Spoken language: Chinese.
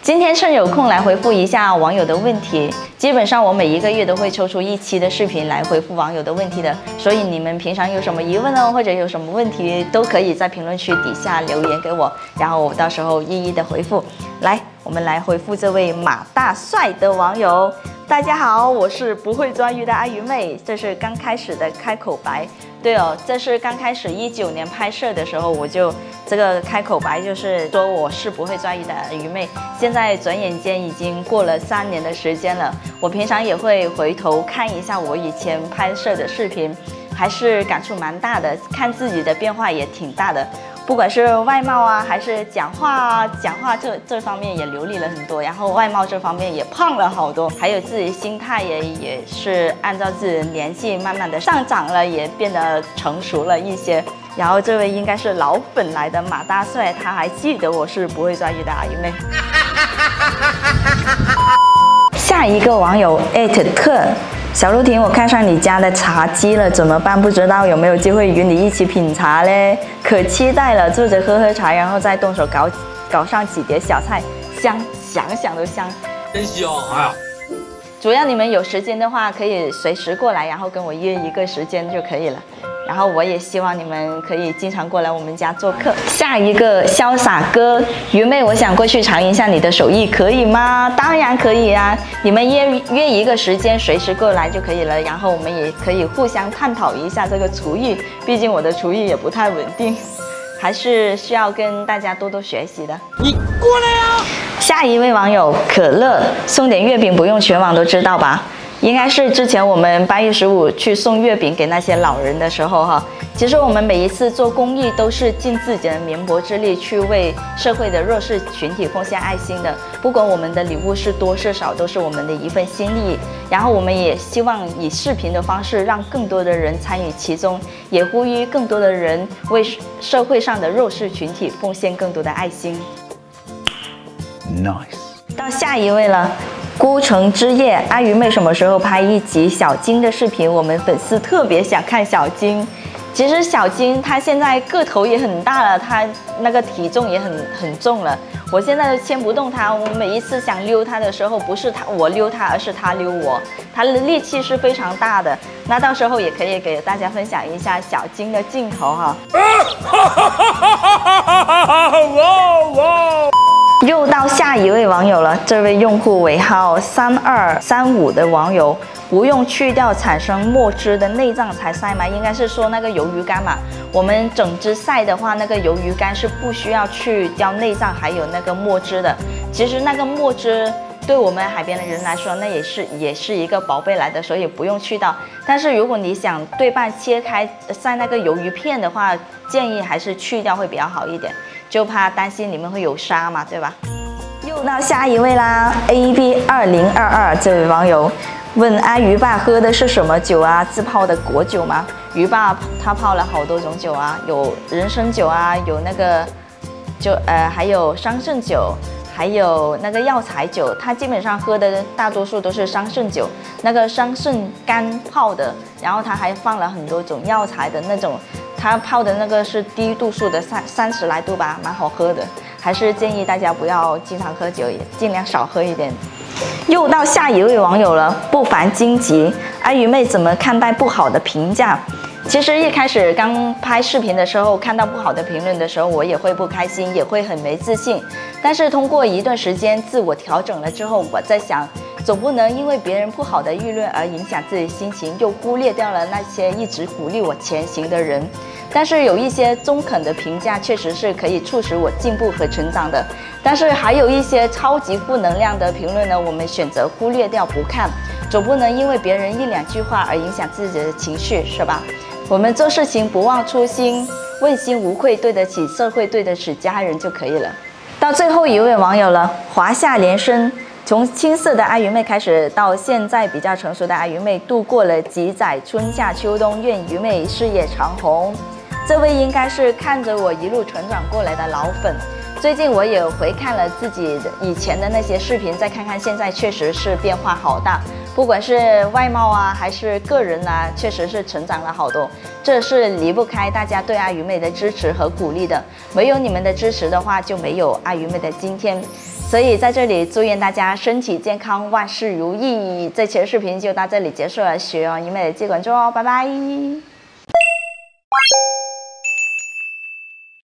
今天趁有空来回复一下网友的问题。基本上我每一个月都会抽出一期的视频来回复网友的问题的，所以你们平常有什么疑问呢，或者有什么问题，都可以在评论区底下留言给我，然后我到时候一一的回复。来，我们来回复这位马大帅的网友。大家好，我是不会抓鱼的阿鱼妹，这是刚开始的开口白。对哦，这是刚开始19年拍摄的时候，我就这个开口白就是说我是不会抓鱼的鱼妹。现在转眼间已经过了3年的时间了，我平常也会回头看一下我以前拍摄的视频，还是感触蛮大的，看自己的变化也挺大的。不管是外貌啊，还是讲话这方面也流利了很多，然后外貌这方面也胖了好多，还有自己心态也是按照自己的年纪慢慢的上涨了，也变得成熟了一些。然后这位应该是老粉来的马大帅，他还记得我是不会抓鱼的阿鱼妹。下一个网友特小陆婷，我看上你家的茶几了，怎么办？不知道有没有机会与你一起品茶嘞？可期待了，坐着喝茶，然后再动手搞上几碟小菜，香，想想都香，真香啊！主要你们有时间的话，可以随时过来，然后跟我约一个时间就可以了。然后我也希望你们可以经常过来我们家做客。下一个潇洒哥，鱼妹，我想过去尝一下你的手艺，可以吗？当然可以啊，你们约一个时间，随时过来就可以了。然后我们也可以互相探讨一下这个厨艺，毕竟我的厨艺也不太稳定，还是需要跟大家多多学习的。你过来啊！下一位网友可乐，送点月饼不用全网都知道吧？应该是之前我们8月15去送月饼给那些老人的时候哈。其实我们每一次做公益都是尽自己的绵薄之力去为社会的弱势群体奉献爱心的，不管我们的礼物是多是少，都是我们的一份心力。然后我们也希望以视频的方式让更多的人参与其中，也呼吁更多的人为社会上的弱势群体奉献更多的爱心。Nice。到下一位了。孤城之夜，阿鱼妹什么时候拍一集小金的视频？我们粉丝特别想看小金。其实小金她现在个头也很大了，她那个体重也很重了。我现在都牵不动她，我每一次想溜她的时候，不是我溜她，而是她溜我。她的力气是非常大的。那到时候也可以给大家分享一下小金的镜头哈。又到下一位网友了，这位用户尾号3235的网友，不用去掉产生墨汁的内脏才晒吗？应该是说那个鱿鱼干嘛。我们整只晒的话，那个鱿鱼干是不需要去掉内脏还有那个墨汁的。其实那个墨汁对我们海边的人来说，那也是一个宝贝来的，所以不用去掉。但是如果你想对半切开晒那个鱿鱼片的话，建议还是去掉会比较好一点，就怕担心里面会有沙嘛，对吧？又到下一位啦 ，AB2022 这位网友问阿鱼爸喝的是什么酒啊？自泡的果酒吗？鱼爸他泡了好多种酒啊，有人参酒啊，有那个还有桑葚酒。还有那个药材酒，他基本上喝的大多数都是桑葚酒，那个桑葚干泡的，然后他还放了很多种药材的那种，他泡的那个是低度数的30来度吧，蛮好喝的，还是建议大家不要经常喝酒，也尽量少喝一点。又到下一位网友了，不凡荆棘，阿鱼妹怎么看待不好的评价？其实一开始刚拍视频的时候，看到不好的评论的时候，我也会不开心，也会很没自信。但是通过一段时间自我调整了之后，我在想，总不能因为别人不好的议论而影响自己心情，又忽略掉了那些一直鼓励我前行的人。但是有一些中肯的评价确实是可以促使我进步和成长的，但是还有一些超级负能量的评论呢，我们选择忽略掉不看，总不能因为别人1、2句话而影响自己的情绪，是吧？我们做事情不忘初心，问心无愧，对得起社会，对得起家人就可以了。到最后一位网友了，华夏连生，从青涩的阿鱼妹开始，到现在比较成熟的阿鱼妹，度过了几载春夏秋冬，愿鱼妹事业长虹。这位应该是看着我一路成长过来的老粉。最近我也回看了自己以前的那些视频，再看看现在，确实是变化好大。不管是外貌啊，还是个人啊，确实是成长了好多。这是离不开大家对阿鱼妹的支持和鼓励的。没有你们的支持的话，就没有阿鱼妹的今天。所以在这里祝愿大家身体健康，万事如意。这期的视频就到这里结束了，喜欢医美的记关注哦，拜拜。